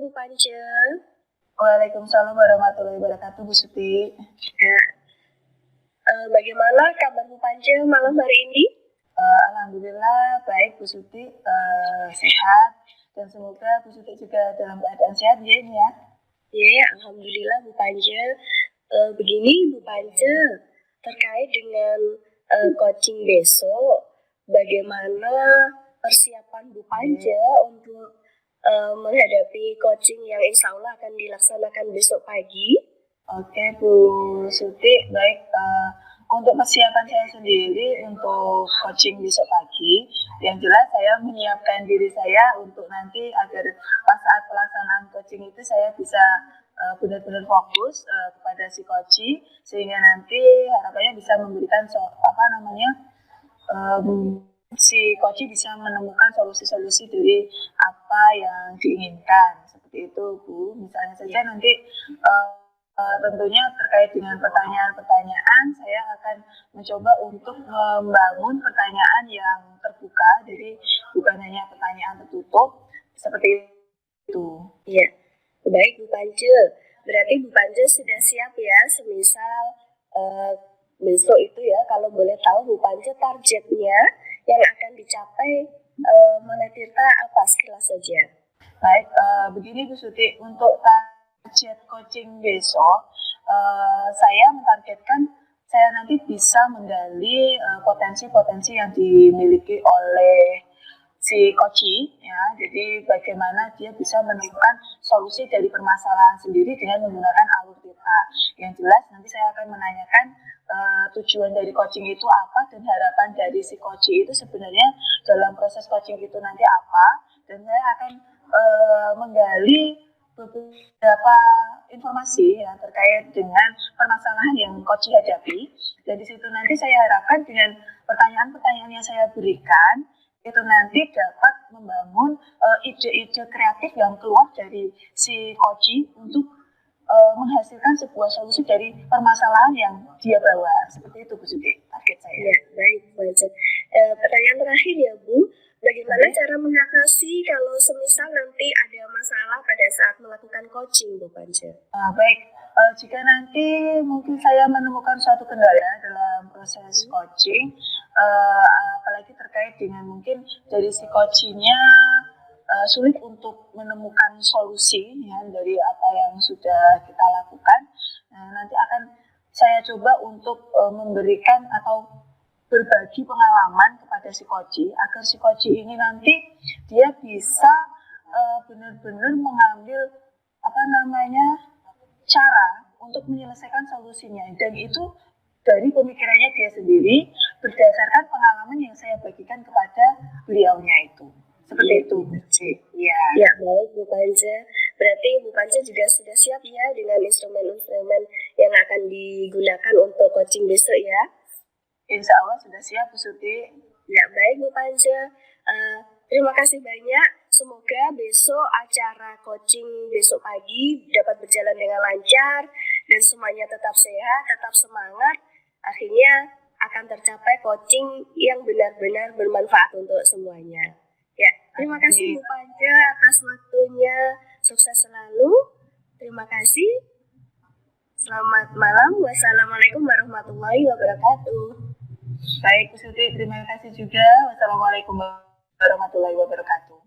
Bu Pance. Waalaikumsalam warahmatullahi wabarakatuh, Bu Suti. Bagaimana kabar Bu Pance malam hari ini? Alhamdulillah baik, Bu Suti, sehat, dan semoga Bu Suti juga dalam keadaan sehat ya. Ya, alhamdulillah Bu Pance. Begini Bu Pance, terkait dengan coaching besok, bagaimana persiapan Bu Pance untuk menghadapi coaching yang insya Allah akan dilaksanakan besok pagi? Oke, Bu Suti, baik. Untuk persiapan saya sendiri untuk coaching besok pagi, yang jelas saya menyiapkan diri saya untuk nanti agar pas saat pelaksanaan coaching itu saya bisa benar-benar fokus kepada si coach, sehingga nanti harapannya bisa memberikan si coach bisa menemukan solusi-solusi dari apa yang diinginkan, seperti itu, Bu. Misalnya saja nanti tentunya terkait dengan pertanyaan-pertanyaan, saya akan mencoba untuk membangun pertanyaan yang terbuka, jadi bukan hanya pertanyaan tertutup, seperti itu. Iya, baik Bu Pance. Berarti Bu Pance sudah siap ya, semisal besok itu ya, kalau boleh tahu Bu Pance targetnya yang akan dicapai Monetirta apa sekilas saja? Baik, begini Bu Suti, untuk target coaching besok, saya mentargetkan saya nanti bisa menggali potensi-potensi yang dimiliki oleh si coach ya. Jadi bagaimana dia bisa menemukan solusi dari permasalahan sendiri dengan menggunakan alur Tirta. Yang jelas nanti saya akan menanyakan tujuan dari coaching itu apa dan harapan dari si coach itu sebenarnya dalam proses coaching itu nanti apa, dan saya akan menggali beberapa informasi ya terkait dengan permasalahan yang coach hadapi, dan di situ nanti saya harapkan dengan pertanyaan-pertanyaan yang saya berikan itu nanti dapat membangun ide-ide kreatif yang keluar dari si coach untuk menghasilkan sebuah solusi dari permasalahan yang dia bawa. Seperti itu Bu Suti, target saya. Ya, baik Bu Pance. Pertanyaan terakhir ya Bu, bagaimana cara mengatasi kalau semisal nanti ada masalah pada saat melakukan coaching Bu Pance? Baik, jika nanti mungkin saya menemukan suatu kendala dalam proses coaching, apalagi terkait dengan mungkin dari si coachingnya sulit untuk menemukan solusi ya, dari apa yang sudah kita lakukan, nanti akan saya coba untuk memberikan atau berbagi pengalaman kepada si coach agar si coach ini nanti dia bisa benar-benar mengambil cara untuk menyelesaikan solusinya, dan itu dari pemikirannya dia sendiri berdasarkan pengalaman yang saya bagikan kepada beliaunya itu. Seperti itu. Ya. Ya, baik Bu Pance. Berarti Bu Pance juga sudah siap ya dengan instrumen-instrumen yang akan digunakan untuk coaching besok ya? Insya Allah sudah siap Bu Suti. Ya, baik Bu Pance. Terima kasih banyak. Semoga besok acara coaching besok pagi dapat berjalan dengan lancar dan semuanya tetap sehat, tetap semangat. Akhirnya akan tercapai coaching yang benar-benar bermanfaat untuk semuanya. Ya, terima kasih Bu Pance atas waktunya. Sukses selalu. Terima kasih. Selamat malam. Wassalamualaikum warahmatullahi wabarakatuh. Baik Bu Suti, terima kasih juga. Wassalamualaikum warahmatullahi wabarakatuh.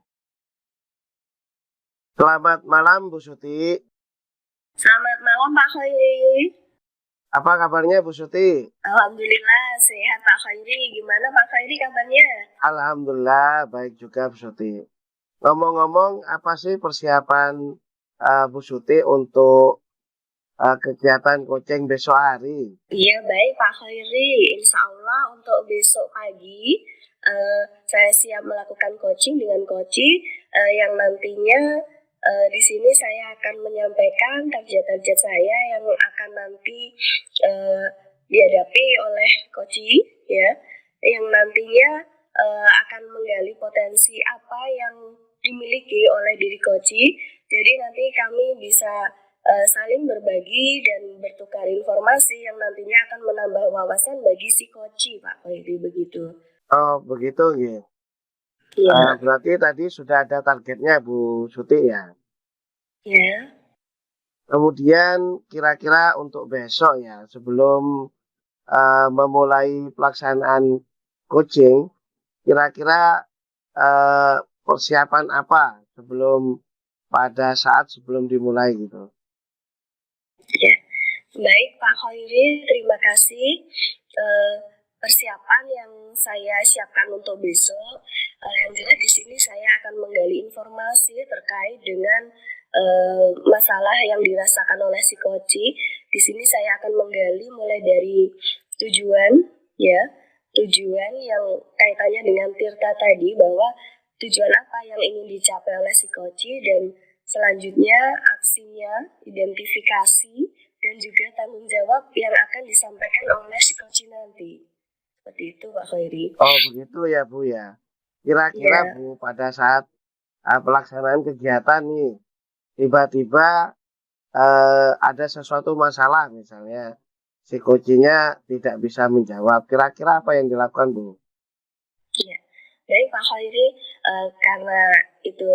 Selamat malam Bu Suti. Selamat malam Pak Khairi. Apa kabarnya Bu Suti? Alhamdulillah sehat Pak Khairi. Gimana Pak Khairi kabarnya? Alhamdulillah baik juga Bu Suti. Ngomong-ngomong, apa sih persiapan Bu Suti untuk kegiatan coaching besok hari? Iya baik Pak Khairi. Insya Allah untuk besok pagi saya siap melakukan coaching dengan coach yang nantinya di sini saya akan menyampaikan target-target saya yang akan nanti dihadapi oleh coach ya, yang nantinya akan menggali potensi apa yang dimiliki oleh diri coach. Jadi nanti kami bisa saling berbagi dan bertukar informasi yang nantinya akan menambah wawasan bagi si coach Pak Khairi, begitu. Oh begitu ya. Iya. Berarti tadi sudah ada targetnya Bu Suti ya? Ya. Kemudian kira-kira untuk besok ya, sebelum memulai pelaksanaan coaching, kira-kira persiapan apa pada saat sebelum dimulai gitu. Ya. Baik Pak Khairi, terima kasih. Persiapan yang saya siapkan untuk besok, yang jelas di sini saya akan menggali informasi terkait dengan masalah yang dirasakan oleh si Koci. Di sini saya akan menggali mulai dari tujuan yang kaitannya dengan Tirta tadi, bahwa tujuan apa yang ingin dicapai oleh si Koci, dan selanjutnya aksinya, identifikasi, dan juga tanggung jawab yang akan disampaikan oleh si Koci nanti. Seperti itu Pak Khairi. Oh begitu ya Bu ya. Kira-kira Ya. Bu, pada saat pelaksanaan kegiatan nih, tiba-tiba ada sesuatu masalah, misalnya si coachnya tidak bisa menjawab, kira-kira apa yang dilakukan Bu? Ya. Baik Pak Khairi, karena itu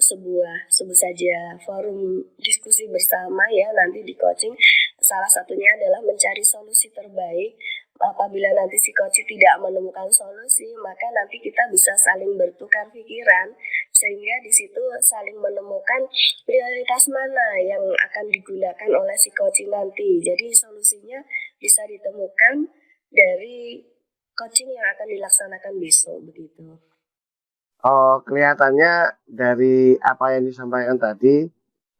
sebut saja forum diskusi bersama ya nanti di coaching, salah satunya adalah mencari solusi terbaik. Apabila nanti si coach tidak menemukan solusi, maka nanti kita bisa saling bertukar pikiran, sehingga di situ saling menemukan prioritas mana yang akan digunakan oleh si coach nanti. Jadi solusinya bisa ditemukan dari coaching yang akan dilaksanakan besok, begitu. Oh, kelihatannya dari apa yang disampaikan tadi,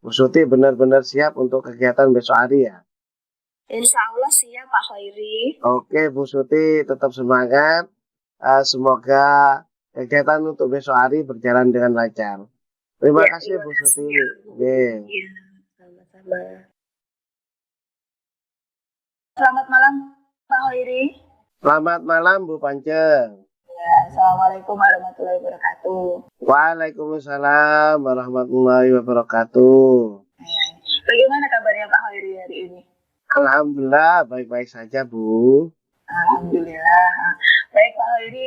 Bu Suti benar-benar siap untuk kegiatan besok hari ya? Insya Allah siap Pak Khairi. Oke Bu Suti, tetap semangat. Semoga kegiatan untuk besok hari berjalan dengan lancar. Terima kasih Bu Suti. Iya, sama-sama. Selamat malam Pak Khairi. Selamat malam Bu Panceng. Ya, Assalamualaikum warahmatullahi wabarakatuh. Waalaikumsalam warahmatullahi wabarakatuh. Bagaimana kabarnya Pak Khairi hari ini? Alhamdulillah baik-baik saja Bu. Alhamdulillah. Baik Pak Khairi,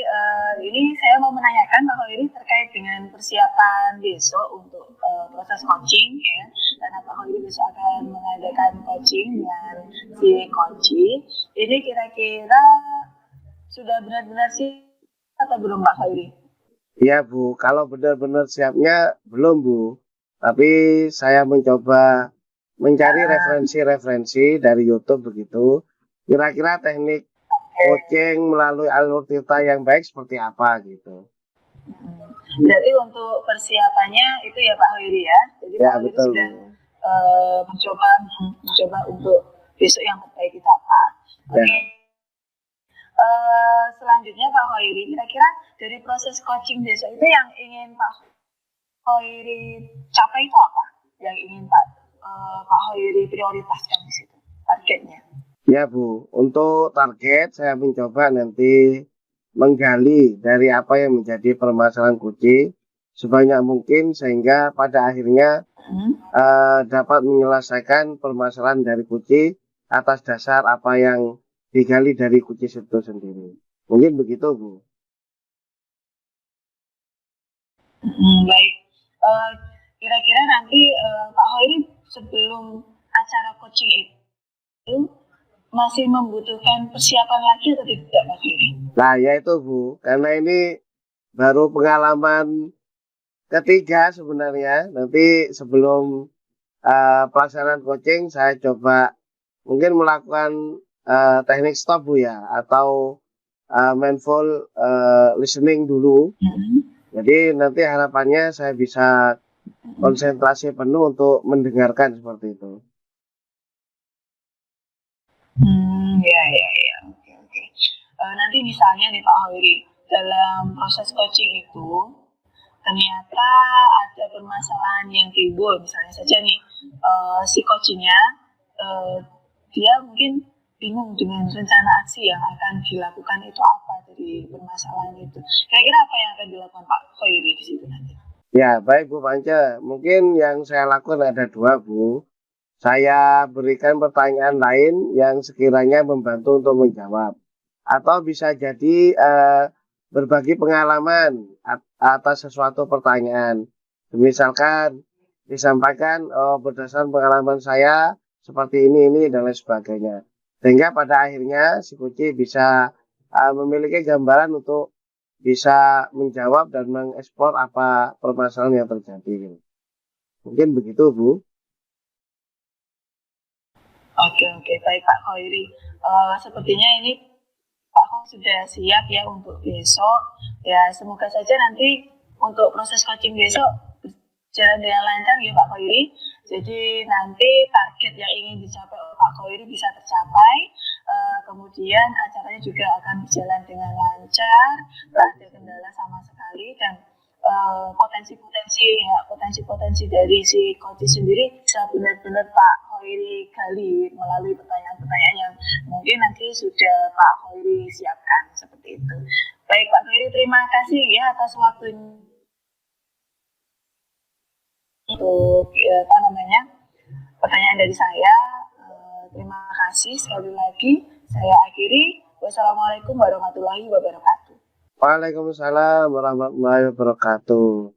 ini saya mau menanyakan Pak Khairi terkait dengan persiapan besok untuk proses coaching ya. Karena Pak Khairi besok akan mengadakan coaching dengan si coaching. Ini kira-kira sudah benar-benar siap atau belum Pak Khairi? Iya Bu, kalau benar-benar siapnya belum Bu. Tapi saya mencoba mencari referensi-referensi dari YouTube begitu. Kira-kira teknik coaching melalui alur Tirta yang baik seperti apa gitu. Jadi untuk persiapannya itu ya Pak Khairi ya. Jadi Ya, Pak Khairi betul. sudah mencoba untuk besok yang terbaik itu apa. Ya. Oke. Selanjutnya Pak Khairi, kira-kira dari proses coaching besok itu yang ingin Pak Khairi capai itu apa? Yang ingin Pak Khairi prioritaskan di situ targetnya? Ya Bu, untuk target saya mencoba nanti menggali dari apa yang menjadi permasalahan kucing sebanyak mungkin sehingga pada akhirnya dapat menyelesaikan permasalahan dari kucing atas dasar apa yang digali dari kucing itu sendiri. Mungkin begitu Bu. Baik. Kira-kira nanti Pak Khairi sebelum acara coaching itu masih membutuhkan persiapan lagi atau tidak Pak Khairi? Nah ya itu Bu, karena ini baru pengalaman ketiga sebenarnya. Nanti sebelum pelaksanaan coaching saya coba mungkin melakukan teknik stop Bu ya, atau mindful listening dulu. Jadi nanti harapannya saya bisa konsentrasi penuh untuk mendengarkan seperti itu. Ya. Oke. Nanti misalnya nih Pak Khairi, dalam proses coaching itu ternyata ada permasalahan yang timbul, misalnya saja nih si coachnya dia mungkin bingung dengan rencana aksi yang akan dilakukan itu apa dari permasalahan itu. Kira-kira apa yang akan dilakukan Pak Khairi di situ nanti? Ya baik Bu Panca, mungkin yang saya lakukan ada dua Bu. Saya berikan pertanyaan lain yang sekiranya membantu untuk menjawab. Atau bisa jadi berbagi pengalaman atas sesuatu pertanyaan. Misalkan disampaikan berdasarkan pengalaman saya seperti ini dan lain sebagainya. Sehingga pada akhirnya si coach bisa memiliki gambaran untuk bisa menjawab dan mengeksplor apa permasalahan yang terjadi. Mungkin begitu, Bu. Oke, baik Pak Khairi. Sepertinya ini Pak Khairi sudah siap ya untuk besok. Ya, semoga saja nanti untuk proses coaching besok berjalan dengan lancar ya Pak Khairi. Jadi nanti target yang ingin dicapai oleh Pak Khairi bisa tercapai. Kemudian acaranya juga akan berjalan dengan lancar, tak ada kendala sama sekali, dan potensi-potensi dari si coach sendiri bisa benar-benar Pak Khairi gali melalui pertanyaan-pertanyaan yang mungkin nanti sudah Pak Khairi siapkan seperti itu. Baik Pak Khairi, terima kasih ya atas waktunya untuk pertanyaan dari saya. Terima kasih sekali lagi. Saya akhiri. Wassalamualaikum warahmatullahi wabarakatuh. Waalaikumsalam warahmatullahi wabarakatuh.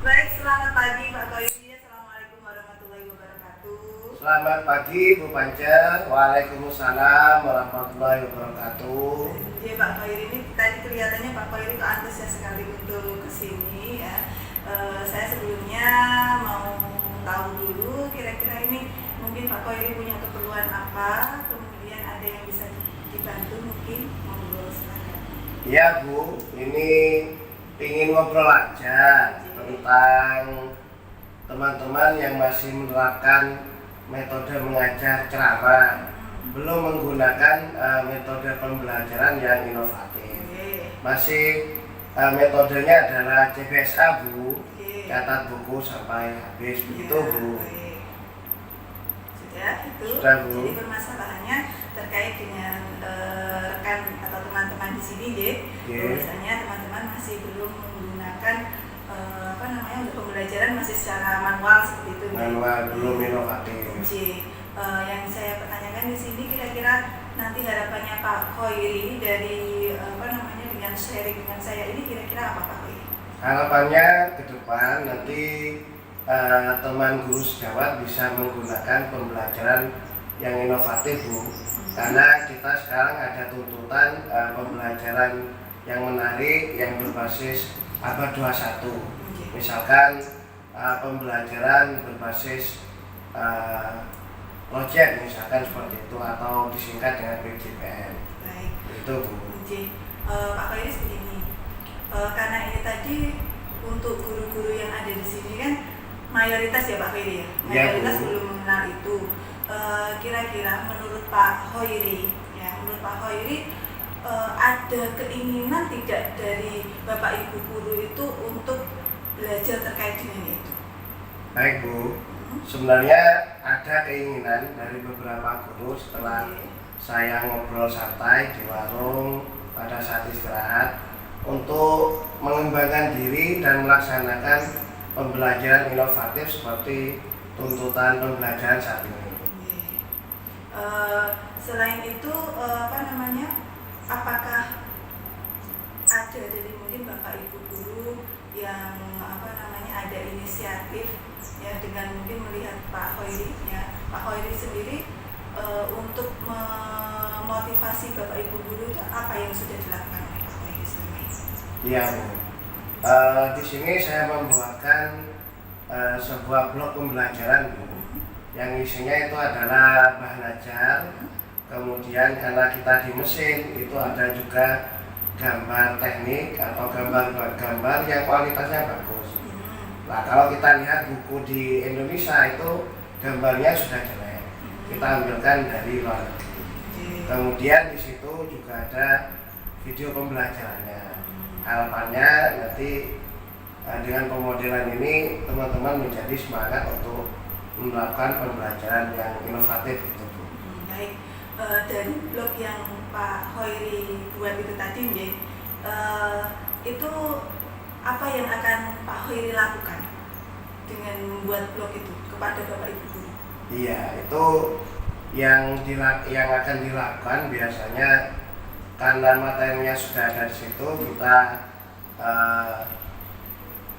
Baik, selamat pagi Pak Khairi. Assalamualaikum warahmatullahi wabarakatuh. Selamat pagi Bu Panca. Waalaikumsalam warahmatullahi wabarakatuh. Ya Pak Khairi, ini tadi kelihatannya Pak Khairi itu antusias sekali untuk kesini ya. Saya sebelumnya mau tahu dulu kira-kira ini mungkin Pak Khairi punya keperluan apa, kemudian ada yang bisa dibantu mungkin, monggo silakan. Iya Bu, ini ingin ngobrol aja tentang teman-teman yang masih menerapkan metode mengajar ceramah, belum menggunakan metode pembelajaran yang inovatif. Masih metodenya adalah CBSA Bu, catat buku sampai habis, begitu Bu. Sudah Bu. Jadi permasalahannya terkait dengan rekan atau teman-teman di sini bahwasanya teman-teman masih belum menggunakan untuk pembelajaran masih secara manual seperti itu. Manual, belum inovatif. Yang saya pertanyakan di sini kira-kira nanti harapannya Pak Khairi dari dengan sharing dengan saya ini kira-kira apa Pak Khairi? Harapannya ke depan nanti teman guru sejawat bisa menggunakan pembelajaran yang inovatif Bu, karena kita sekarang ada tuntutan pembelajaran yang menarik yang berbasis abad 21. Misalkan pembelajaran berbasis project misalkan seperti itu, atau disingkat dengan PJPN. Baik. Itu Bu. Pak Khairi begini, karena ini tadi untuk guru-guru yang ada di sini kan mayoritas ya Pak Khairi ya, mayoritas belum mengenal itu. Kira-kira menurut Pak Khairi ada keinginan tidak dari Bapak Ibu guru itu untuk belajar terkait dengan itu? Baik Bu, sebenarnya ada keinginan dari beberapa guru setelah saya ngobrol santai di warung pada saat istirahat untuk mengembangkan diri dan melaksanakan pembelajaran inovatif seperti tuntutan pembelajaran saat ini. Selain itu apakah ada dari mungkin Bapak Ibu guru yang ada inisiatif ya dengan mungkin melihat Pak Khairi ya, Pak Khairi sendiri untuk memotivasi Bapak Ibu guru itu apa yang sudah dilakukan oleh Pak Khairi selama ini? Iya Bu, di sini saya membuatkan sebuah blog pembelajaran Bu, yang isinya itu adalah bahan ajar. Kemudian karena kita di mesin itu ada juga gambar teknik atau gambar yang kualitasnya bagus. Nah kalau kita lihat buku di Indonesia itu gambarnya sudah jelek, kita ambilkan dari luar negeri. Kemudian di situ juga ada video pembelajarannya. Harapannya nanti dengan pemodelan ini teman-teman menjadi semangat untuk menerapkan pembelajaran yang inovatif itu Bu. Baik. Dari blog yang Pak Khairi buat itu tadi itu apa yang akan Pak Khairi lakukan dengan membuat blog itu kepada Bapak Ibu guru? Iya, itu yang akan dilakukan biasanya karena materinya sudah ada di situ, kita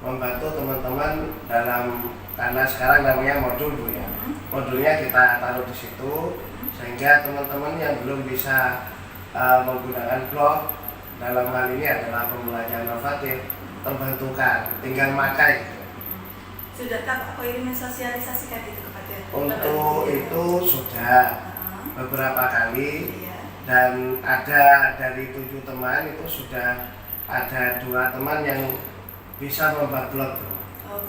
membantu teman-teman dalam, karena sekarang namanya modul Bu ya. Modulnya kita taruh di situ sehingga teman-teman yang belum bisa menggunakan blog, dalam hal ini adalah pembelajaran inovatif, terbantukan, tinggal makai gitu. Sudahkah Pak Khairi mensosialisasikan itu kepada Untuk itu sudah beberapa kali, dan ada dari 7 teman itu sudah ada 2 teman yang bisa membuat blog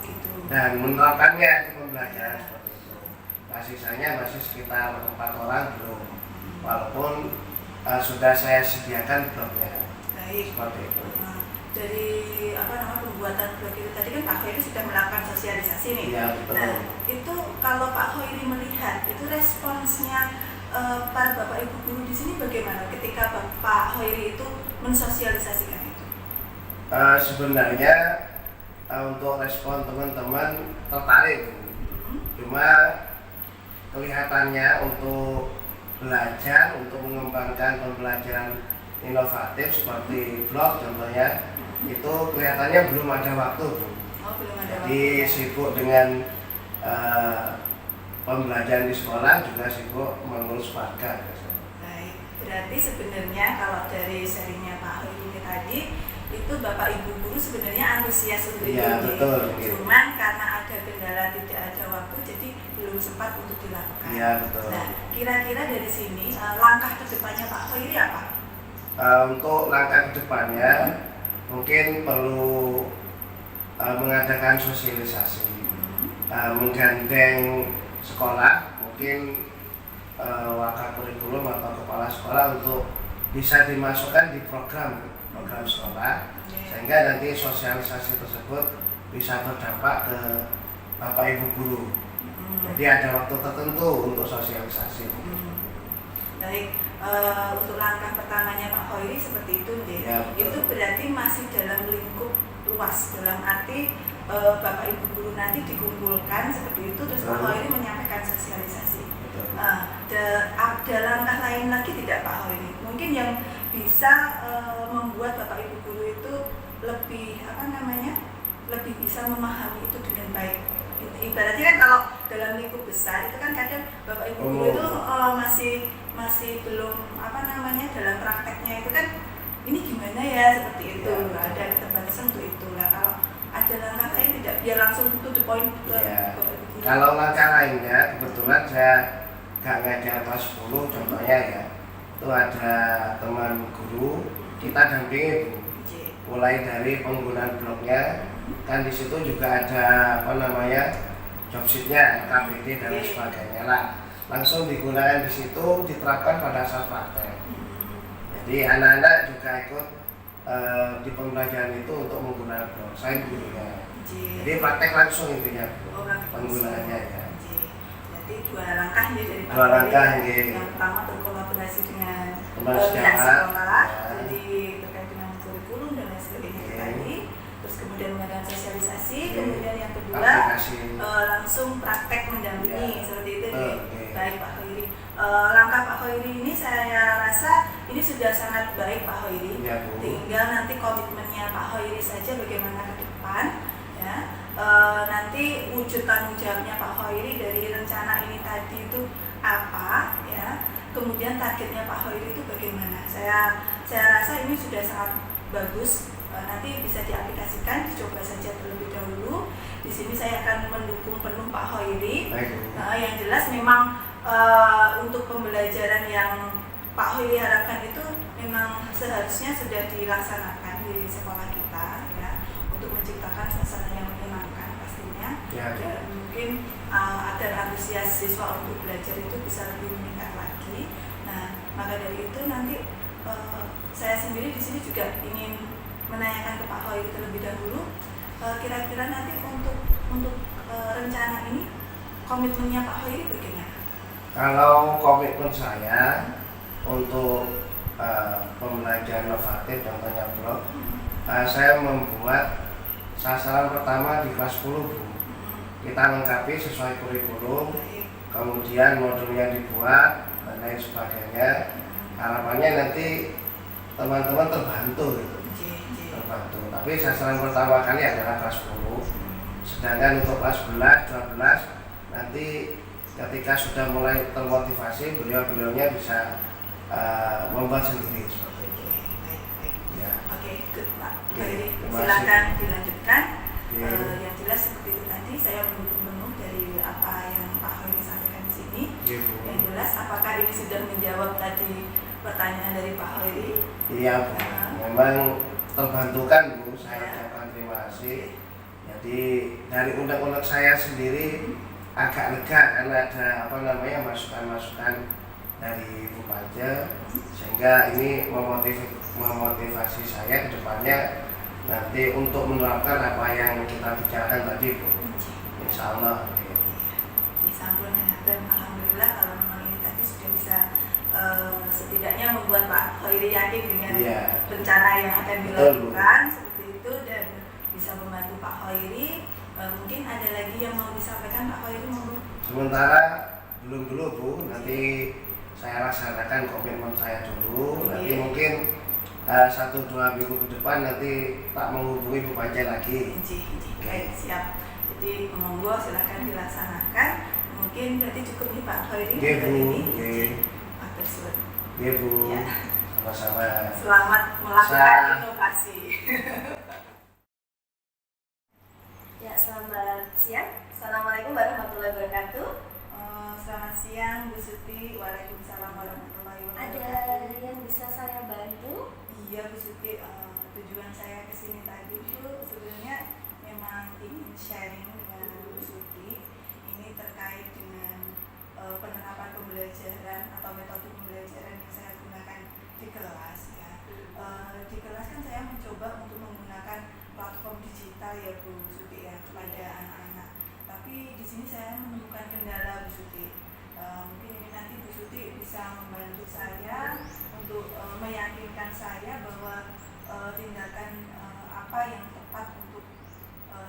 gitu. dan menerapkannya di pembelajaran seperti itu. Nah, sisanya masih sekitar 4 orang belum, walaupun sudah saya sediakan blognya. Baik. Seperti itu. Dari pembuatan blog itu tadi kan Pak Khairi sudah melakukan sosialisasi nih. Iya, betul. Nah, itu kalau Pak Khairi melihat itu responsnya para Bapak Ibu guru di sini bagaimana ketika Pak Khairi itu mensosialisasikan itu? Sebenarnya untuk respon teman-teman tertarik, cuma kelihatannya untuk belajar, untuk mengembangkan pembelajaran inovatif seperti blog contohnya, itu kelihatannya belum ada waktu Bu. Belum ada Jadi waktu. sibuk dengan pembelajaran di sekolah, juga sibuk mengurus warga. Baik, berarti sebenarnya kalau dari sharingnya Pak Khairi ini tadi, itu Bapak Ibu guru sebenarnya antusias untuk Iya, itu. betul. Cuman karena ada kendala tidak ada waktu, jadi belum sempat untuk dilakukan. Iya, betul. Nah, kira-kira dari sini langkah kedepannya Pak Khairi apa? Untuk langkah kedepannya mungkin perlu mengadakan sosialisasi, menggandeng sekolah, mungkin wakakurikulum atau kepala sekolah untuk bisa dimasukkan di program sekolah, sehingga nanti sosialisasi tersebut bisa berdampak ke Bapak Ibu guru. Jadi ada waktu tertentu untuk sosialisasi. Baik, untuk langkah pertamanya Pak Khairi seperti itu, Ya, itu berarti masih dalam lingkup luas, dalam arti Bapak Ibu guru nanti dikumpulkan seperti itu, terus Pak Khairi menyampaikan sosialisasi. Ada langkah lain lagi tidak Pak Khairi? Mungkin yang bisa membuat Bapak Ibu guru itu lebih lebih bisa memahami itu dengan baik. Ibaratnya kan kalau dalam lingkup besar itu kan kadang Bapak Ibu guru itu masih belum dalam prakteknya itu kan ini gimana ya seperti itu, ada keterbatasan untuk itu. Nah, kalau ada langkah lain tidak, biar langsung to the point ke Bapak Ibu guru. Kalau langkah lainnya, kebetulan saya gak ngajar kelas 10 contohnya ya, itu ada teman guru, kita dampingi Bu, mulai dari penggunaan blognya, kan di situ juga ada job sheet-nya, KBD dan sebagainya lah, langsung digunakan di situ, diterapkan pada saat praktek. Jadi anak-anak juga ikut di pembelajaran itu untuk menggunakan blog, saya gurunya. Jadi praktek langsung intinya penggunaannya ya. Jadi 2 langkah ya dari Pak Khairi. Yang pertama berkolaborasi dengan pihak sekolah, jadi terkait dengan kurikulum dan lain sebagainya tadi. Terus kemudian mengadakan sosialisasi, kemudian yang kedua langsung praktek mendampingi seperti itu. Baik Pak Khairi. Langkah Pak Khairi ini saya rasa ini sudah sangat baik Pak Khairi. Tinggal nanti komitmennya Pak Khairi saja bagaimana ke depan ya. Nanti wujud tanggung jawabnya Pak Khairi dari rencana ini tadi itu apa ya, kemudian targetnya Pak Khairi itu bagaimana. Saya rasa ini sudah sangat bagus, nanti bisa diaplikasikan, dicoba saja terlebih dahulu. Di sini saya akan mendukung penuh Pak Khairi. Yang jelas memang untuk pembelajaran yang Pak Khairi harapkan itu memang seharusnya sudah dilaksanakan di sekolah kita ya, untuk menciptakan suasana yang menyenangkan pastinya. Dan mungkin agar antusias siswa untuk belajar itu bisa lebih meningkat lagi. Nah, maka dari itu nanti saya sendiri di sini juga ingin menanyakan ke Pak Khairi terlebih dahulu, kira-kira nanti untuk rencana ini komitmennya Pak Khairi bagaimana? Kalau komitmen saya untuk pembelajaran inovatif contohnya blog, saya membuat sasaran pertama di kelas 10 Bu. Kita lengkapi sesuai kurikulum, kemudian modulnya dibuat dan lain sebagainya. Harapannya nanti teman-teman terbantu gitu. terbantu. Tapi sasaran pertama kali adalah kelas 10. Sedangkan untuk kelas 11, 12 nanti ketika sudah mulai termotivasi, beliau-beliaunya bisa membuat sendiri seperti itu. Baik. Ya. Oke, good Pak. Oke, terima Silakan dilanjutkan. Oke. Yang jelas seperti itu tadi saya mendukung penuh dari apa yang Pak Hoiri sampaikan di sini. Iya, Bu. Yang jelas apakah ini sudah menjawab tadi pertanyaan dari Pak Hoiri? Iya, Bu. Memang terbantukan, Bu. Saya ucapkan terima kasih. Jadi dari undang-undang saya sendiri agak lega karena ada masukan-masukan dari Bu Pance, sehingga ini memotivasi saya ke depannya nanti untuk menerapkan apa yang kita bicarakan tadi, Bu. Insya Allah. Disambung dan alhamdulillah kalau memang ini tadi sudah bisa setidaknya membuat Pak Hoiri yakin dengan rencana yang akan dilakukan seperti itu dan bisa membantu Pak Hoiri. Mungkin ada lagi yang mau disampaikan Pak Hoiri? Sementara belum dulu, Bu. Nanti saya laksanakan komitmen saya dulu. Nanti mungkin 1-2 minggu ke depan nanti tak menghubungi Bu Pance lagi. Baik, siap. Jadi monggo silahkan dilaksanakan. Mungkin berarti cukup nih Pak Hoiri Bu. Iya, Bu. Ya. Sama-sama. Selamat melakukan inovasi. Ya, selamat siang. Assalamualaikum warahmatullahi wabarakatuh. Selamat siang Bu Suti. Waalaikumsalam warahmatullahi wabarakatuh. Ada yang bisa saya bantu? Iya Bu Suti, tujuan saya kesini tadi itu sebenarnya memang ingin sharing dengan Bu Suti. Ini terkait dengan penerapan pembelajaran atau metode pembelajaran yang saya gunakan di kelas ya. Di kelas kan saya mencoba untuk menggunakan platform digital ya Bu Suti ya kepada anak-anak. Tapi di sini saya menemukan kendala Bu Suti. Mungkin ini nanti Bu Suti bisa membantu saya untuk meyakinkan saya bahwa tindakan apa yang tepat untuk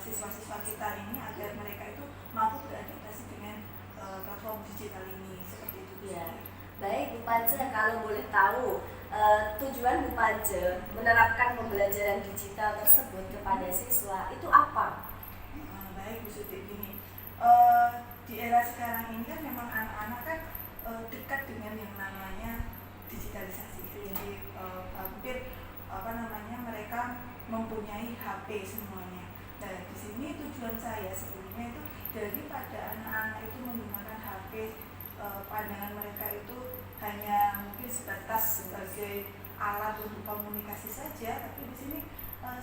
siswa-siswa kita ini agar mereka itu mampu beradaptasi dengan platform digital ini seperti itu. Ya, baik Bu Pance, kalau boleh tahu tujuan Bu Pance menerapkan pembelajaran digital tersebut kepada siswa itu apa? Baik Bu Suti, gini, di era sekarang ini kan memang anak-anak kan dekat dengan yang namanya digitalisasi. Jadi hampir mereka mempunyai HP semuanya. Nah, di sini tujuan saya sebetulnya itu daripada anak-anak itu menggunakan HP, pandangan mereka itu hanya mungkin sebatas sebagai alat untuk komunikasi saja, tapi di sini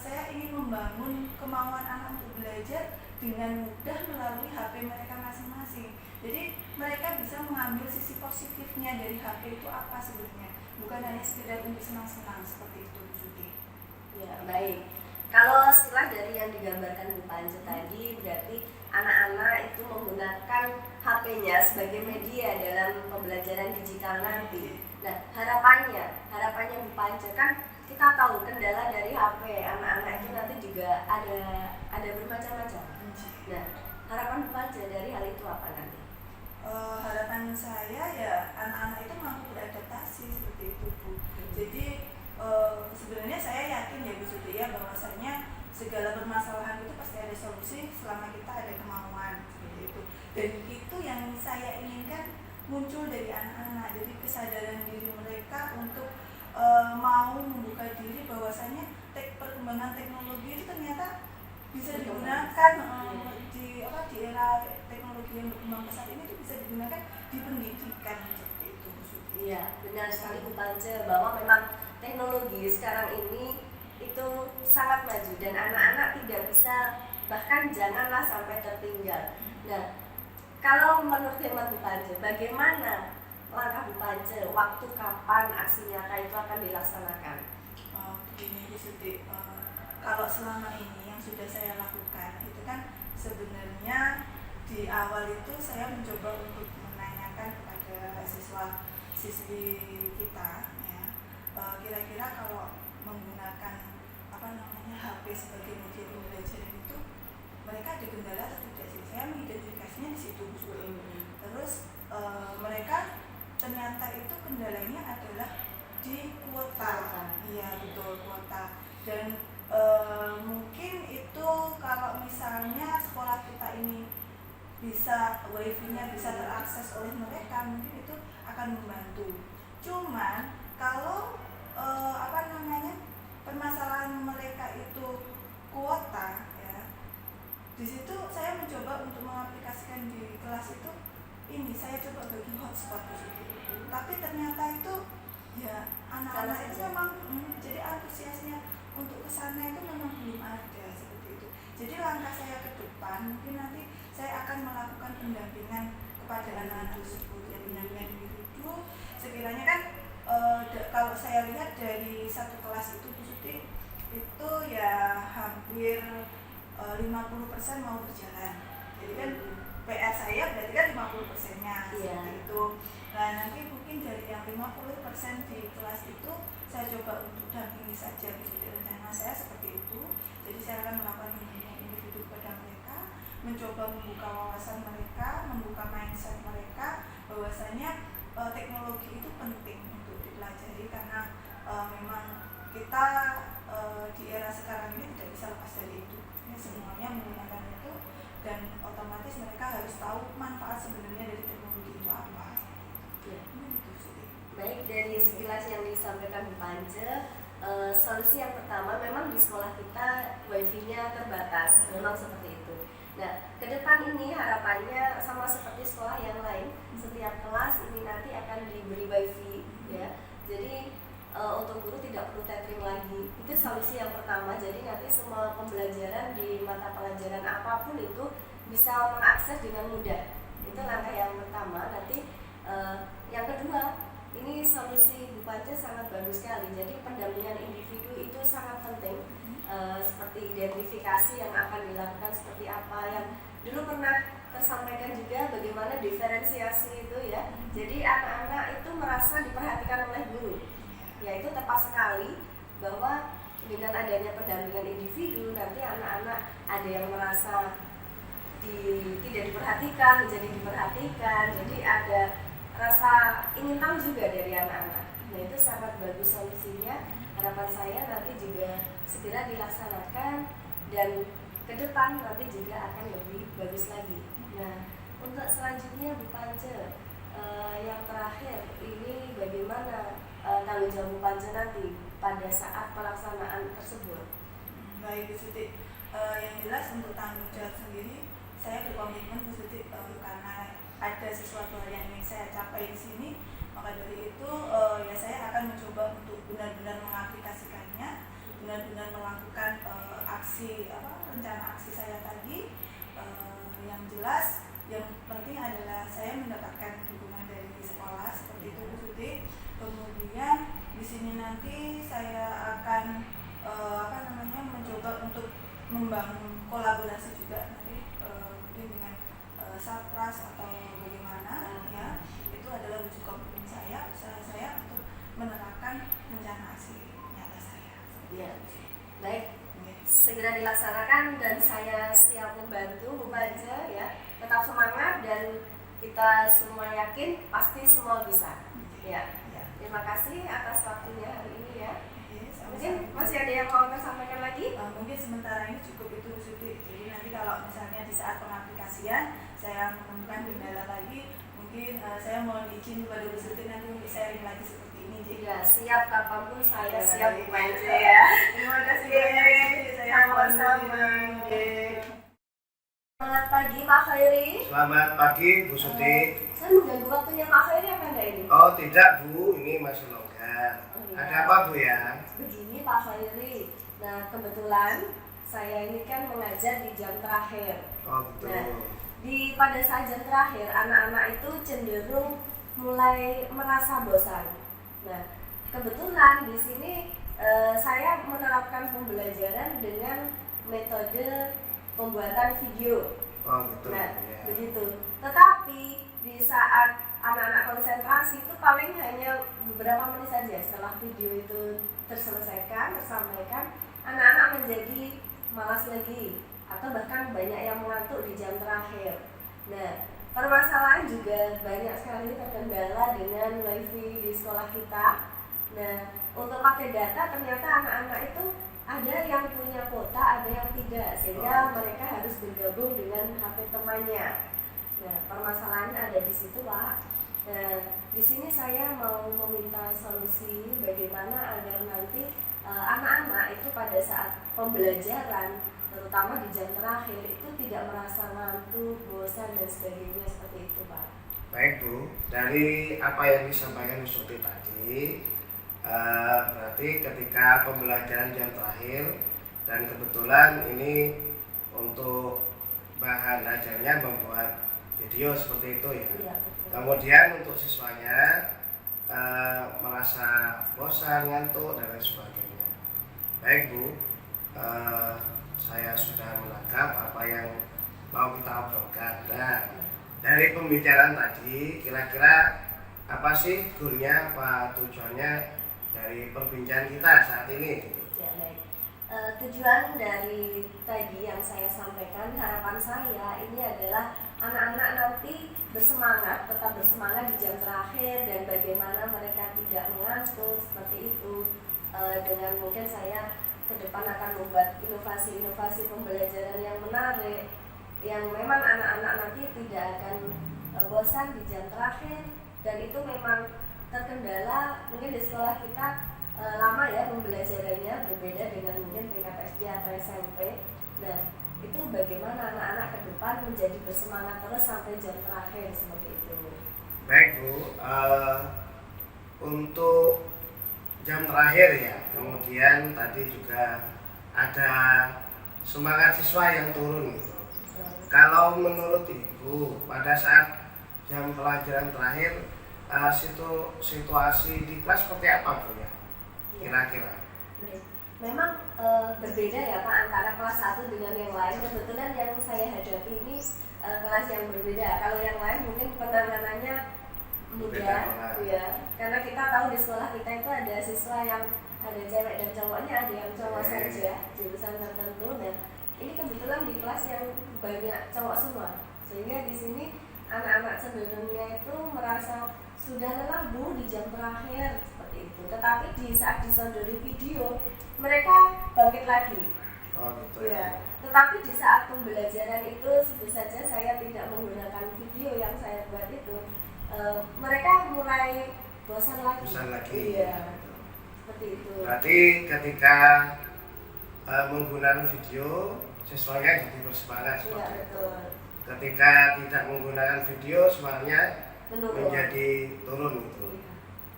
saya ingin membangun kemauan anak untuk belajar dengan mudah melalui HP mereka masing-masing. Jadi mereka bisa mengambil sisi positifnya dari HP itu apa sebenarnya, bukan hanya sekedar untuk senang-senang seperti itu, Bu Suti. Ya, baik. Kalau setelah dari yang digambarkan Bu Pance tadi, berarti anak-anak itu menggunakan HP-nya sebagai media dalam pembelajaran digital nanti. Nah, harapannya Bu Pance, kan kita tahu kendala dari HP anak-anak itu nanti juga ada bermacam-macam. Nah, harapan Bu Pance dari hal itu apa nanti? Harapan saya ya anak-anak itu mampu beradaptasi seperti itu, Bu. Jadi sebenarnya saya yakin ya Bu Suti ya bahwasanya segala permasalahan itu pasti ada solusi selama kita ada kemauan seperti itu. Dan itu yang saya inginkan muncul dari anak-anak. Jadi kesadaran diri mereka untuk mau membuka diri bahwasanya perkembangan teknologi itu ternyata bisa digunakan di era teknologi yang berkembang pesat ini itu bisa digunakan di pendidikan seperti itu. Iya, benar sekali Bu Pance bahwa memang teknologi sekarang ini itu sangat maju dan anak-anak tidak bisa, bahkan janganlah sampai tertinggal. Nah, kalau menurut hemat Bu Pance, bagaimana langkah Bu Pance, waktu kapan aksi nyata itu akan dilaksanakan? Begini Bu Suti, kalau selama ini yang sudah saya lakukan itu kan sebenarnya di awal itu saya mencoba untuk menanyakan kepada siswa-siswi kita ya, kira-kira kalau menggunakan HP sebagai media pembelajaran itu mereka ada kendala atau tidak sih? Saya mengidentifikasinya di situ Bu Suti. Terus mereka ternyata itu kendalanya adalah di kuota. Iya betul, kuota. Dan bisa wifi-nya bisa terakses oleh mereka, mungkin itu akan membantu. Cuman kalau permasalahan mereka itu kuota ya, di situ saya mencoba untuk mengaplikasikan di kelas itu ini, saya coba bagi hotspot itu, tapi ternyata itu ya anak-anak itu memang jadi antusiasnya untuk kesana itu memang belum ada seperti itu. Jadi langkah saya ke depan mungkin nanti saya akan melakukan pendampingan kepada anak-anak tersebut, ya pendampingan individu. Sekiranya kan kalau saya lihat dari satu kelas itu Bu Suti itu ya hampir 50% mau berjalan. Jadi kan PR saya berarti kan 50%-nya seperti itu. Nah nanti mungkin dari yang 50% di kelas itu saya coba untuk dampingi saja. Jadi rencana saya seperti itu. Jadi saya akan melakukan pendampingan individu kepada mereka, mencoba membuka wawasan mereka, membuka mindset mereka bahwasanya teknologi itu penting untuk dipelajari karena memang kita di era sekarang ini tidak bisa lepas dari itu. Ya, semuanya menggunakan itu dan otomatis mereka harus tahu manfaat sebenarnya dari teknologi itu apa. Ya. Baik, dari sekilas yang disampaikan Bu Pance, solusi yang pertama memang di sekolah kita wifi-nya terbatas, memang seperti itu. Nah, ke depan ini harapannya sama seperti sekolah yang lain, setiap kelas ini nanti akan diberi wifi, ya. Jadi untuk guru tidak perlu tethering lagi. Itu solusi yang pertama. Jadi nanti semua pembelajaran di mata pelajaran apapun itu bisa mengakses dengan mudah. Itu langkah yang pertama. Nanti yang kedua, ini solusi Bu Pance sangat bagus sekali. Jadi pendampingan individu itu sangat penting. Seperti identifikasi yang akan dilakukan seperti apa, yang dulu pernah tersampaikan juga bagaimana diferensiasi itu ya. Jadi anak-anak itu merasa diperhatikan oleh guru. Ya itu tepat sekali bahwa dengan adanya pendampingan individu nanti anak-anak ada yang merasa tidak diperhatikan menjadi diperhatikan, jadi ada rasa ingin tahu juga dari anak-anak. Nah itu sangat bagus solusinya. Harapan saya nanti juga segera dilaksanakan dan ke depan nanti juga akan lebih bagus lagi. Nah untuk selanjutnya Bu Pance, yang terakhir ini bagaimana tanggung jawab Bu Pance nanti pada saat pelaksanaan tersebut? Baik Bu Suti, yang jelas untuk tanggung jawab sendiri saya berkomitmen Bu Suti, karena ada sesuatu hal yang ingin saya capai di sini, maka dari itu ya saya akan mencoba untuk benar-benar mengaplikasikannya, benar-benar melakukan rencana aksi saya tadi. Yang jelas yang penting adalah saya mendapatkan dukungan dari sekolah seperti itu Bu Suti. Kemudian di sini nanti saya akan mencoba untuk membangun kolaborasi juga nanti mungkin dengan Satras atau bagaimana ya. Itu adalah wujud komitmen saya, usaha saya untuk menerapkan rencana aksi nyata saya. Ya. Baik, segera dilaksanakan dan saya siap membantu Bu Pance ya. Tetap semangat dan kita semua yakin pasti semua bisa. Ya. Terima kasih atas waktunya hari ini ya. Mungkin masih ada yang mau tersampaikan lagi? Mungkin sementara ini cukup itu Bu Suti. Jadi nanti kalau misalnya di saat pengaplikasian saya menemukan kendala lagi, mungkin saya mohon izin kepada Bu Suti nanti untuk sharing lagi seperti ini. Jadi ya siap, kapanpun saya siap Bu Pance ya. Terima kasih banyak. Saya sama-sama. Selamat pagi Pak Khairi. Selamat pagi Bu Suti. Saya mengganggu waktunya Pak Khairi apa enggak ini? Oh tidak Bu, ini masih longgar. Iya. Ada apa Bu ya? Begini Pak Khairi. Nah kebetulan saya ini kan mengajar di jam terakhir. Oh betul. Nah, pada saat jam terakhir anak-anak itu cenderung mulai merasa bosan. Nah kebetulan di sini saya menerapkan pembelajaran dengan metode pembuatan video. Oh gitu. Nah, ya. begitu. Tetapi di saat anak-anak konsentrasi itu paling hanya beberapa menit saja setelah video itu terselesaikan, tersampaikan, anak-anak menjadi malas lagi atau bahkan banyak yang mengantuk di jam terakhir. Nah, permasalahan juga banyak sekali terkendala dengan wifi di sekolah kita. Nah, untuk pakai data ternyata anak-anak itu ada yang punya kuota, ada yang tidak, sehingga mereka harus bergabung dengan HP temannya. Nah, permasalahannya ada di situ, Pak. Nah, di sini saya mau meminta solusi bagaimana agar nanti anak-anak itu pada saat pembelajaran, terutama di jam terakhir, itu tidak merasa ngantuk, bosan, dan sebagainya seperti itu, Pak. Baik Bu, dari apa yang disampaikan Bu Suti tadi, berarti ketika pembelajaran jam terakhir dan kebetulan ini untuk bahan ajarnya membuat video seperti itu ya. Iya, betul. Kemudian untuk siswanya merasa bosan, ngantuk dan lain sebagainya. Baik Bu, saya sudah menangkap apa yang mau kita obrolkan. Nah, dari pembicaraan tadi, kira-kira apa sih gunanya, apa tujuannya dari perbincangan kita saat ini? Ya, baik. Tujuan dari tadi yang saya sampaikan, harapan saya ini adalah anak-anak nanti bersemangat, tetap bersemangat di jam terakhir dan bagaimana mereka tidak mengantuk seperti itu. Dengan mungkin saya ke depan akan membuat inovasi-inovasi pembelajaran yang menarik, yang memang anak-anak nanti tidak akan bosan di jam terakhir, dan itu memang terkendala mungkin di sekolah kita lama ya pembelajarannya berbeda dengan mungkin tingkat SD atau SMP. Nah, itu bagaimana anak-anak ke depan menjadi bersemangat terus sampai jam terakhir seperti itu. Baik Bu, untuk jam terakhir ya, kemudian tadi juga ada semangat siswa yang turun gitu. Kalau menurut Ibu, pada saat jam pelajaran terakhir, situasi di kelas seperti apa Bu ya? Kira-kira? Memang berbeda ya Pak antara kelas 1 dengan yang lain. Kebetulan yang saya hadapi ini kelas yang berbeda. Kalau yang lain mungkin penanganannya mudah, ya. Karena kita tahu di sekolah kita itu ada siswa yang ada cewek dan cowoknya, ada yang cowok saja jurusan tertentu. Dan ini kebetulan di kelas yang banyak cowok semua, sehingga di sini anak-anak cenderungnya itu merasa sudah lelah Bu di jam terakhir seperti itu. Tetapi di saat disodori video mereka bangkit lagi. Oh gitu ya. Tetapi di saat pembelajaran itu sebut saja saya tidak menggunakan video yang saya buat itu, mereka mulai bosan lagi. Iya, seperti itu. Berarti ketika menggunakan video, siswanya jadi bersemangat seperti Iya, betul. Ketika tidak menggunakan video, sebenarnya menjadi turun gitu. Iya.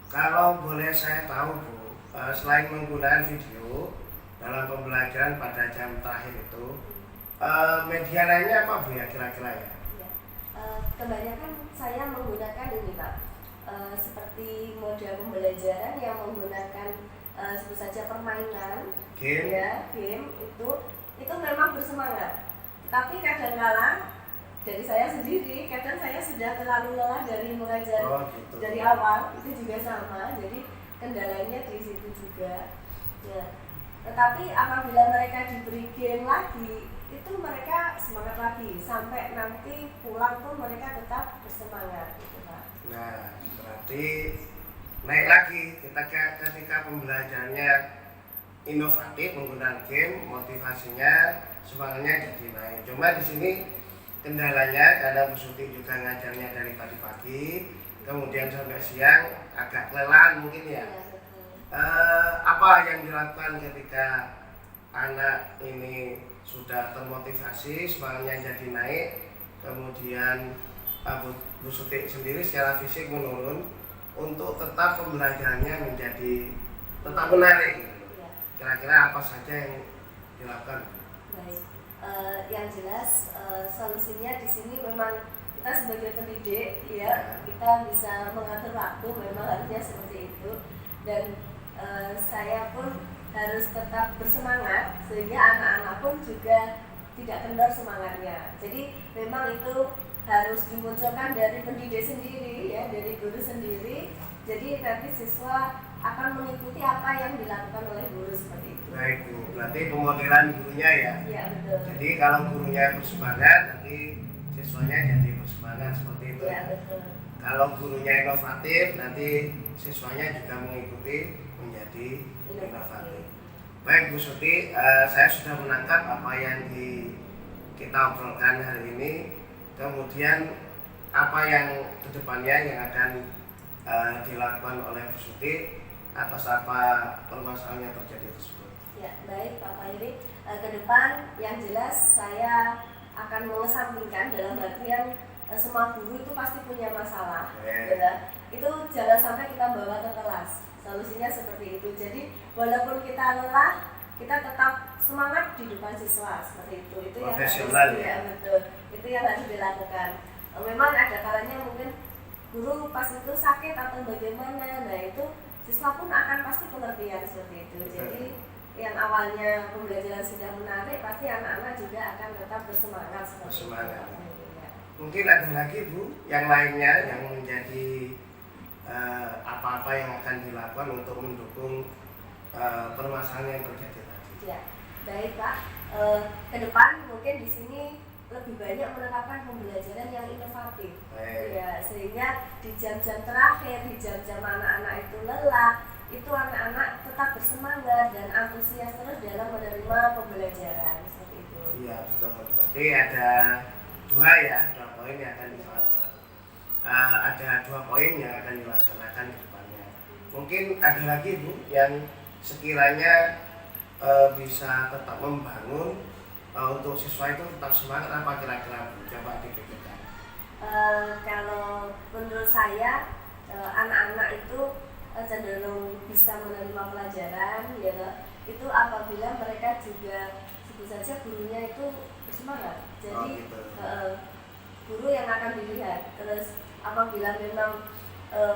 Kalau boleh saya tahu Bu, selain menggunakan video dalam pembelajaran pada jam terakhir itu, media lainnya apa Bu ya kira-kira ya? Iya. Kebanyakan saya menggunakan ini Pak, seperti model pembelajaran yang menggunakan sebut saja permainan, Game. ya, game itu memang bersemangat. Tapi kadang-kala dari saya sendiri, kadang saya sudah terlalu lelah dari mengajar Gitu. dari awal, itu juga sama. Jadi kendalanya di situ juga. Ya. Tetapi apabila mereka diberi game lagi, itu mereka semangat lagi sampai nanti pulang pun mereka tetap bersemangat. Gitu, Pak. Nah, berarti naik lagi ketika pembelajarannya inovatif menggunakan game, motivasinya semangatnya jadi naik. Cuma di sini kendalanya karena Bu Suti juga ngajarnya dari pagi-pagi, kemudian sampai siang agak kelelahan mungkin ya. Apa yang dilakukan ketika anak ini sudah termotivasi, semangatnya jadi naik, kemudian Bu Suti sendiri secara fisik menurun untuk tetap pembelajarannya menjadi tetap menarik. Kira-kira apa saja yang dilakukan? Baik. Yang jelas solusinya di sini memang kita sebagai pendidik ya, kita bisa mengatur waktu, memang harusnya seperti itu. Dan saya pun harus tetap bersemangat sehingga anak-anak pun juga tidak kendor semangatnya. Jadi memang itu harus dimunculkan dari pendidik sendiri ya, dari guru sendiri. Jadi nanti siswa akan mengikuti apa yang dilakukan oleh guru seperti itu. Baik Bu, berarti pemodelan gurunya ya. Iya, betul. Jadi kalau gurunya bersemangat, nanti siswanya jadi bersemangat seperti itu. Iya, betul. Kalau gurunya inovatif, nanti siswanya juga mengikuti menjadi inovatif. Baik Bu Suti, saya sudah menangkap apa yang kita obrolkan hari ini. Kemudian apa yang kedepannya yang akan dilakukan oleh Bu Suti atas apa permasalahan yang terjadi tersebut. Ya, baik Pak Khairi. Ke depan yang jelas saya akan mengesampingkan dalam artian semua guru itu pasti punya masalah, ya. Itu jangan sampai kita bawa ke kelas. Solusinya seperti itu. Jadi walaupun kita lelah, kita tetap semangat di depan siswa seperti itu. Itu yang harus betul. Itu yang harus dilakukan. Memang ada kalanya mungkin guru pas itu sakit atau bagaimana, nah itu siswa pun akan pasti pengertian seperti itu. Jadi yang awalnya pembelajaran sudah menarik, pasti anak-anak juga akan tetap bersemangat seperti itu. Ya. Mungkin ada lagi Bu, yang lainnya yang menjadi apa-apa yang akan dilakukan untuk mendukung permasalahan yang terjadi tadi. Ya, baik Pak. Ke depan mungkin di sini lebih banyak menerapkan pembelajaran yang inovatif. Ya, sehingga di jam-jam terakhir, di jam-jam anak-anak itu lelah, itu anak-anak tetap bersemangat dan antusias terus dalam menerima pembelajaran seperti itu. Iya betul. Berarti ada dua poin yang akan dilaksanakan. Ada 2 poin yang akan dilaksanakan ke depannya. Mungkin ada lagi Bu yang sekiranya bisa tetap membangun untuk siswa itu tetap semangat, apa kira-kira Bu? Coba dipikirkan. Kalau menurut saya anak-anak itu cenderung bisa menerima pelajaran, ya, itu apabila mereka juga sebut saja gurunya itu bersemangat. Jadi guru yang akan dilihat. Terus apabila memang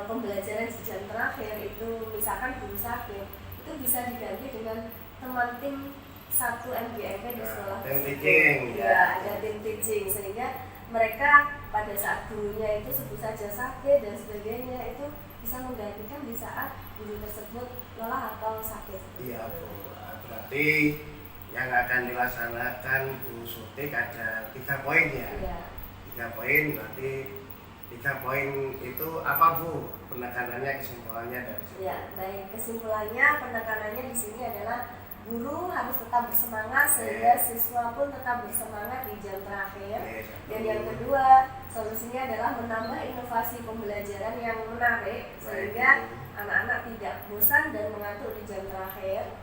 pembelajaran di jam terakhir itu misalkan guru sakit, itu bisa diganti dengan teman tim 1 MGMP di sekolah teaching. Ya, ada tim teaching sehingga mereka pada saat gurunya itu sebut saja sakit dan sebagainya itu bisa menggantikan di saat guru tersebut lelah atau sakit. Iya Bu, berarti yang akan dilaksanakan Bu Sutik ada 3 poin ya? Iya. 3 poin, berarti 3 poin itu apa Bu? Penekanannya, kesimpulannya dari sini? Ya, baik. Kesimpulannya penekanannya di sini adalah guru harus tetap bersemangat sehingga siswa pun tetap bersemangat di jam terakhir. Dan yang kedua, solusinya adalah menambah inovasi pembelajaran yang menarik sehingga anak-anak tidak bosan dan mengantuk di jam terakhir.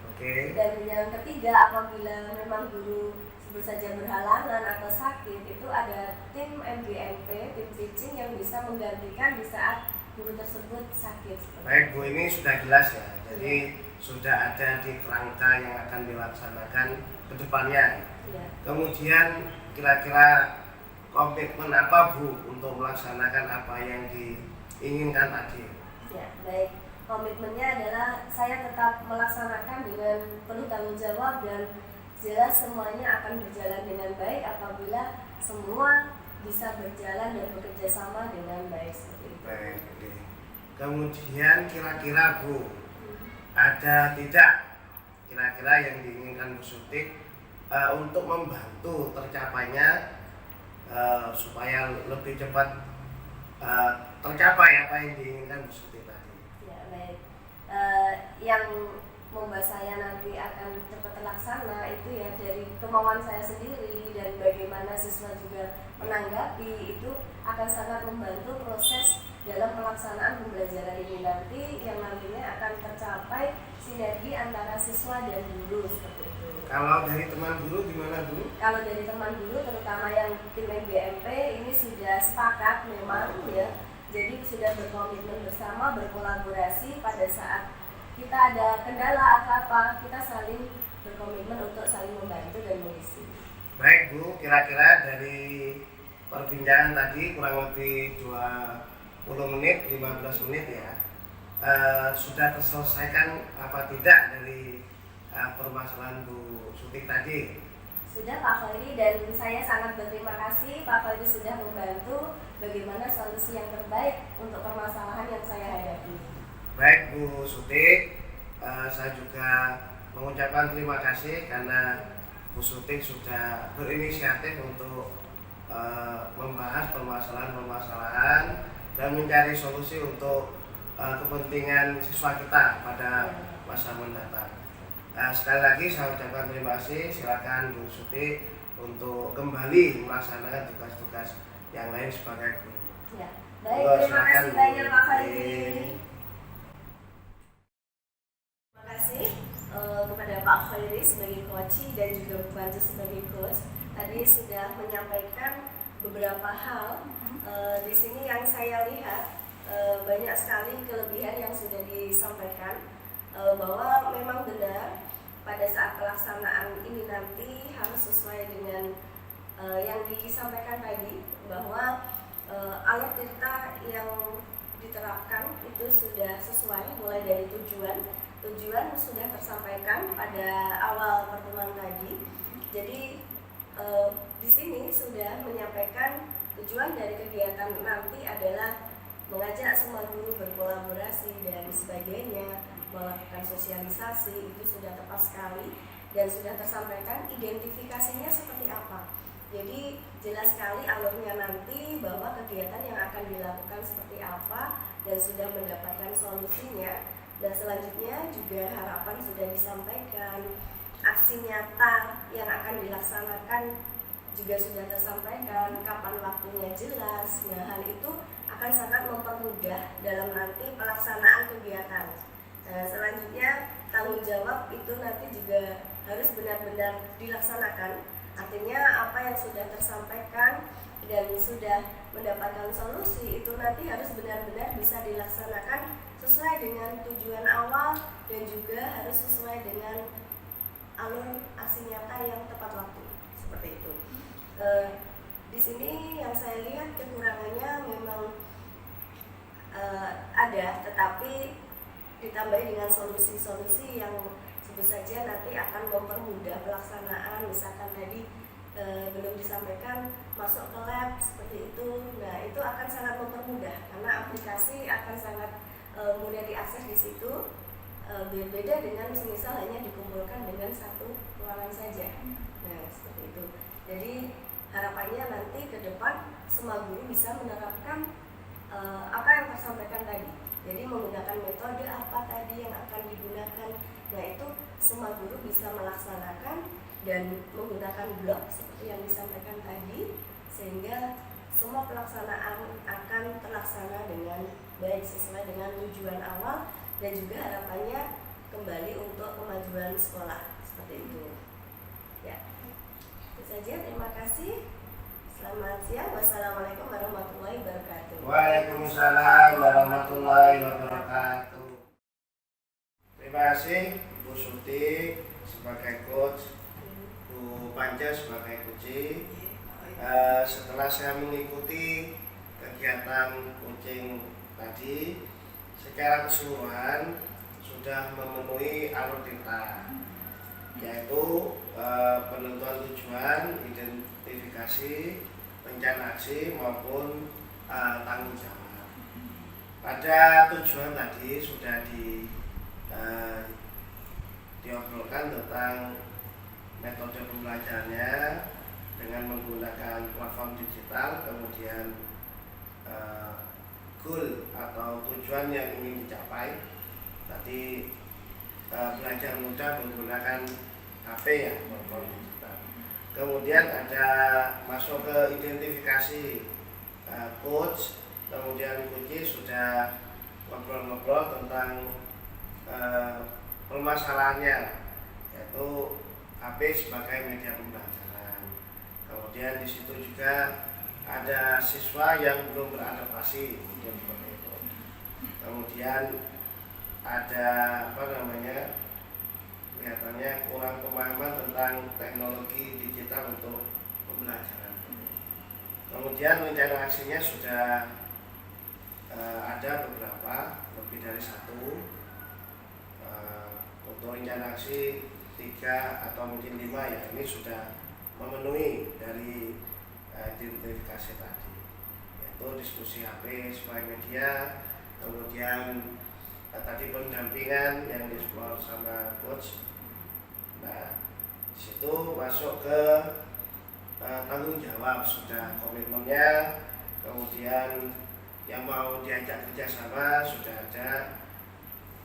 Dan yang ketiga, apabila memang guru sebut saja berhalangan atau sakit, itu ada tim MGMP, tim teaching yang bisa menggantikan di saat guru tersebut sakit. Baik Bu, ini sudah jelas ya. Jadi sudah ada di kerangka yang akan dilaksanakan ke depannya. Ya. Kemudian kira-kira komitmen apa Bu untuk melaksanakan apa yang diinginkan tadi? Ya, baik. Komitmennya adalah saya tetap melaksanakan dengan penuh tanggung jawab dan jelas semuanya akan berjalan dengan baik apabila semua bisa berjalan dan bekerja sama dengan baik seperti itu. Baik. Kemudian kira-kira Bu, ada tidak kira-kira yang diinginkan Bu Sutik untuk membantu tercapainya supaya lebih cepat tercapai apa yang diinginkan Bu Sutik tadi? Ya, baik. Yang membuat saya nanti akan cepat terlaksana itu ya dari kemauan saya sendiri dan bagaimana siswa juga menanggapi itu akan sangat membantu proses dalam pelaksanaan pembelajaran ini nanti yang nantinya akan tercapai sinergi antara siswa dan guru seperti itu. Kalau dari teman guru gimana Bu? Kalau dari teman guru terutama yang tim MGMP ini sudah sepakat memang ya, jadi sudah berkomitmen bersama berkolaborasi pada saat kita ada kendala atau apa kita saling berkomitmen untuk saling membantu dan mengisi. Baik Bu, kira-kira dari perbincangan tadi kurang lebih 20 menit, 15 menit ya, sudah terselesaikan apa tidak dari permasalahan Bu Sutik tadi? Sudah Pak Khairi, dan saya sangat berterima kasih Pak Khairi sudah membantu bagaimana solusi yang terbaik untuk permasalahan yang saya hadapi. Baik Bu Sutik, saya juga mengucapkan terima kasih karena Bu Sutik sudah berinisiatif untuk membahas permasalahan-permasalahan dan mencari solusi untuk kepentingan siswa kita pada masa mendatang. Sekali lagi saya ucapkan terima kasih. Silakan Bu Sutik untuk kembali melaksanakan tugas-tugas yang lain sebagai guru. Ya, baik, terima kasih banyak Pak Khairi. Terima kasih kepada Pak Khairi sebagai coach dan juga Bu Panji sebagai coach. Tadi sudah menyampaikan beberapa hal. Di sini yang saya lihat banyak sekali kelebihan yang sudah disampaikan, bahwa memang benar pada saat pelaksanaan ini nanti harus sesuai dengan yang disampaikan tadi, bahwa alur tirta yang diterapkan itu sudah sesuai mulai dari tujuan sudah tersampaikan pada awal pertemuan tadi. Jadi di sini sudah menyampaikan tujuan dari kegiatan nanti adalah mengajak semua guru berkolaborasi dan sebagainya, melakukan sosialisasi, itu sudah tepat sekali dan sudah tersampaikan identifikasinya seperti apa. Jadi jelas sekali alurnya nanti bahwa kegiatan yang akan dilakukan seperti apa dan sudah mendapatkan solusinya. Dan selanjutnya juga harapan sudah disampaikan, aksi nyata yang akan dilaksanakan juga sudah tersampaikan, kapan waktunya jelas. Nah, hal itu akan sangat mempermudah dalam nanti pelaksanaan kegiatan. Nah, selanjutnya tanggung jawab itu nanti juga harus benar-benar dilaksanakan. Artinya apa yang sudah tersampaikan dan sudah mendapatkan solusi itu nanti harus benar-benar bisa dilaksanakan sesuai dengan tujuan awal dan juga harus sesuai dengan alur aksi nyata yang tepat waktu, seperti itu. Di sini yang saya lihat kekurangannya memang ada, tetapi ditambah dengan solusi-solusi yang tentu saja nanti akan mempermudah pelaksanaan. Misalkan tadi belum disampaikan masuk ke lab seperti itu, nah itu akan sangat mempermudah karena aplikasi akan sangat mudah diakses di situ. Berbeda dengan semisal hanya dikumpulkan dengan satu ruangan saja. Nah seperti itu. Jadi harapannya nanti ke depan semua guru bisa menerapkan apa yang tersampaikan tadi. Jadi menggunakan metode apa tadi yang akan digunakan. Nah itu semua guru bisa melaksanakan dan menggunakan blog seperti yang disampaikan tadi, sehingga semua pelaksanaan akan terlaksana dengan baik sesuai dengan tujuan awal dan juga harapannya kembali untuk kemajuan sekolah, seperti itu. Ya, itu saja. Terima kasih. Selamat siang. Wassalamualaikum warahmatullahi wabarakatuh. Waalaikumsalam warahmatullahi wabarakatuh. Terima kasih Bu Suti sebagai coach, Bu Panja sebagai coach. Setelah saya mengikuti kegiatan coaching tadi, secara keseluruhan sudah memenuhi alur tirta, yaitu penentuan tujuan, identifikasi, rencana aksi maupun tanggung jawab. Pada tujuan tadi sudah diobrolkan tentang metode pembelajarannya dengan menggunakan platform digital, kemudian goal atau tujuan yang ingin dicapai. Tadi belajar mudah menggunakan HP ya, platform digital. Kemudian ada masuk ke identifikasi coach, kemudian coach sudah ngobrol-ngobrol tentang permasalahannya, yaitu HP sebagai media pembelajaran. Kemudian di situ juga ada siswa yang belum beradaptasi, seperti itu. Kemudian ada kelihatannya kurang pemahaman tentang teknologi digital untuk pembelajaran. Kemudian rencana aksinya sudah ada beberapa, lebih dari satu. Untuk rencana aksi 3 atau mungkin 5 ya, ini sudah memenuhi dari identifikasi tadi, yaitu diskusi HP sebagai media, kemudian tadi pendampingan yang dieksplor sama coach. Nah, disitu masuk ke tanggung jawab, sudah komitmennya, kemudian yang mau diajak kerjasama sudah ada,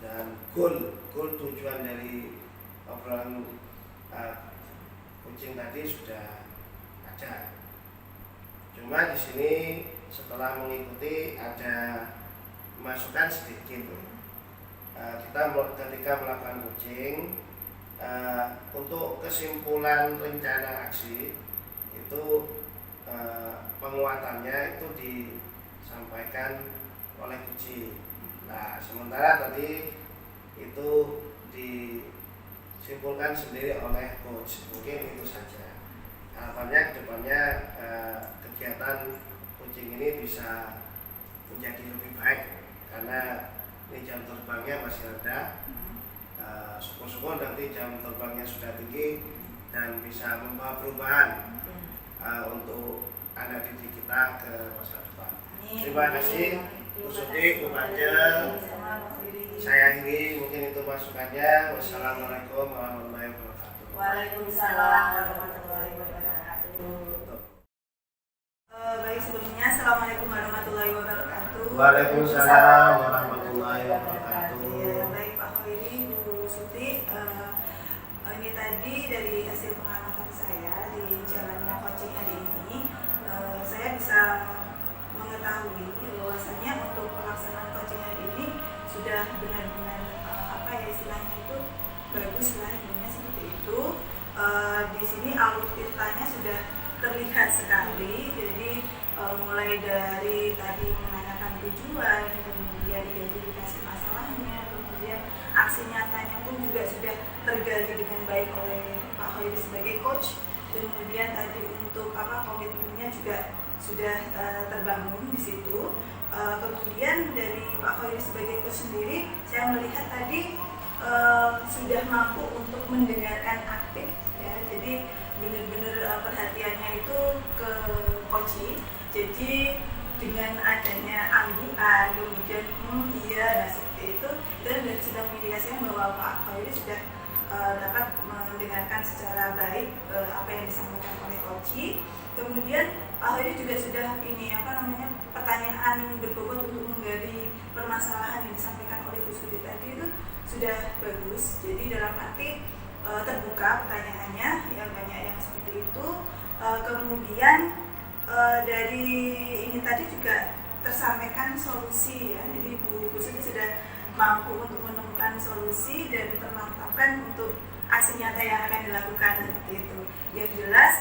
dan goal tujuan dari obrolan coaching tadi sudah ada. Cuma di sini setelah mengikuti ada masukan sedikit. Kita ketika melakukan coaching untuk kesimpulan rencana aksi itu penguatannya itu disampaikan oleh coach. Nah, sementara tadi itu disimpulkan sendiri oleh coach. Mungkin itu saja. Harapannya kedepannya kegiatan coaching ini bisa menjadi lebih baik karena ini jam terbangnya masih rendah. Syukur-syukur nanti jam terbangnya sudah tinggi dan bisa membawa perubahan untuk anak didik kita ke masa depan. Terima kasih Bu Suti, Bu Panjang. Saya akhiri mungkin itu masukannya. Wassalamualaikum warahmatullahi wabarakatuh. Waalaikumsalam warahmatullahi wabarakatuh. Baik, sebelumnya Assalamualaikum warahmatullahi wabarakatuh. Waalaikumsalam warahmatullahi wabarakatuh. Ya, baik Pak Khairi, Bu Suti, ini tadi dari hasil pengamatan saya di jalannya coaching hari ini, saya bisa mengetahui bahwasanya untuk pelaksanaan coaching hari ini sudah benar-benar istilahnya itu bagus lah, intinya seperti itu. Di sini alur ceritanya sudah terlihat sekali, jadi mulai dari tadi menanyakan tujuan, kemudian identifikasi masalahnya, kemudian aksi nyatanya pun juga sudah tergali dengan baik oleh Pak Khairi sebagai coach, kemudian tadi untuk komitmennya juga sudah terbangun di situ. Kemudian dari Pak Khairi sebagai coach sendiri, saya melihat tadi sudah mampu untuk mendengarkan aktif, ya. Jadi benar-benar perhatiannya itu ke coach. Jadi dengan adanya anggukan, kemudian iya, nah seperti itu, dan dari sidang komunikasinya bahwa Pak Khairi sudah dapat mendengarkan secara baik apa yang disampaikan oleh coach. Kemudian Pak Khairi juga sudah pertanyaan berbobot untuk menggali permasalahan yang disampaikan oleh Bu Suti tadi itu sudah bagus. Jadi dalam arti terbuka pertanyaannya, ya banyak yang seperti itu. Kemudian dari ini tadi juga tersampaikan solusi, ya. Jadi Bu Suti sudah mampu untuk menemukan solusi dan termantapkan untuk aksi nyata yang akan dilakukan seperti itu. Yang jelas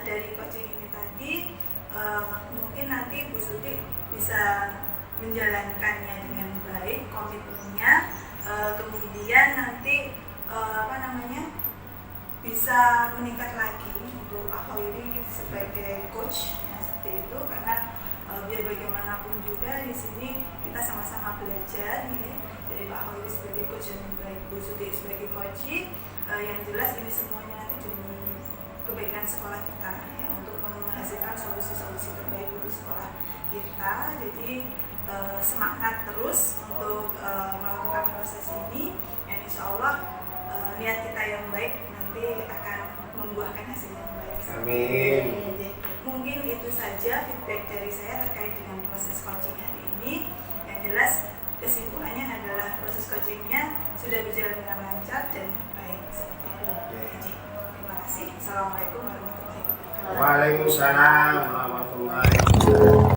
dari coaching ini tadi mungkin nanti Bu Suti bisa menjalankannya dengan baik, komitmennya, kemudian nanti bisa meningkat lagi untuk Pak Khairi sebagai coach, ya, seperti itu, karena biar bagaimanapun juga di sini kita sama-sama belajar, ya, dari Pak Khairi sebagai coach dan baik Bu Suti sebagai coach. Yang jelas ini semuanya nanti demi kebaikan sekolah kita, ya, untuk menghasilkan solusi-solusi terbaik untuk sekolah kita. Jadi semangat terus untuk melakukan proses ini, dan insya Allah niat kita yang baik nanti akan membuahkan hasil yang baik. Amin. Mungkin itu saja feedback dari saya terkait dengan proses coaching hari ini. Yang jelas kesimpulannya adalah proses coachingnya sudah berjalan dengan lancar dan baik seperti itu. Terima kasih. Assalamualaikum warahmatullahi wabarakatuh. Waalaikumsalam warahmatullahi wabarakatuh.